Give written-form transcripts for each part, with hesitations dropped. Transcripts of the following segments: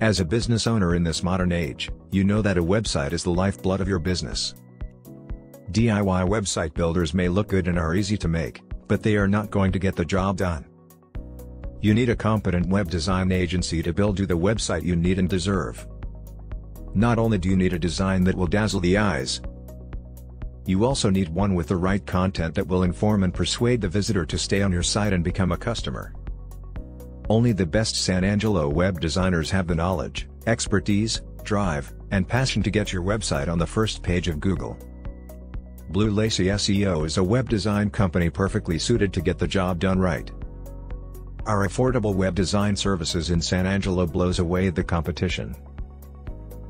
As a business owner in this modern age, you know that a website is the lifeblood of your business. DIY website builders may look good and are easy to make, but they are not going to get the job done. You need a competent web design agency to build you the website you need and deserve. Not only do you need a design that will dazzle the eyes, you also need one with the right content that will inform and persuade the visitor to stay on your site and become a customer. Only the best San Angelo web designers have the knowledge, expertise, drive, and passion to get your website on the first page of Google. Lacy SEO is a web design company perfectly suited to get the job done right. Our affordable web design services in San Angelo blows away the competition.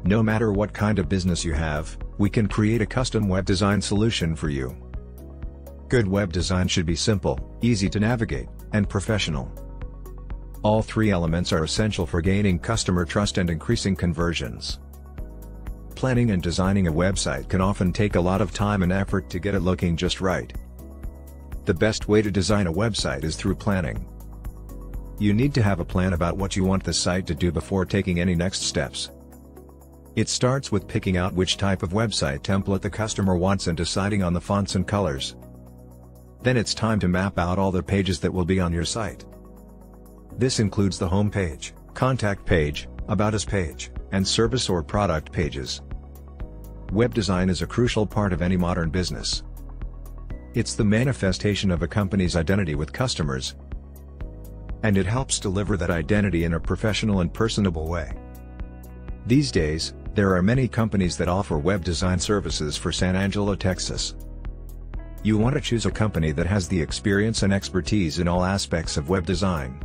No matter what kind of business you have, we can create a custom web design solution for you. Good web design should be simple, easy to navigate, and professional. All three elements are essential for gaining customer trust and increasing conversions. Planning and designing a website can often take a lot of time and effort to get it looking just right. The best way to design a website is through planning. You need to have a plan about what you want the site to do before taking any next steps. It starts with picking out which type of website template the customer wants and deciding on the fonts and colors. Then it's time to map out all the pages that will be on your site. This includes the home page, contact page, about us page, and service or product pages. Web design is a crucial part of any modern business. It's the manifestation of a company's identity with customers, and it helps deliver that identity in a professional and personable way. These days, there are many companies that offer web design services for San Angelo, Texas. You want to choose a company that has the experience and expertise in all aspects of web design.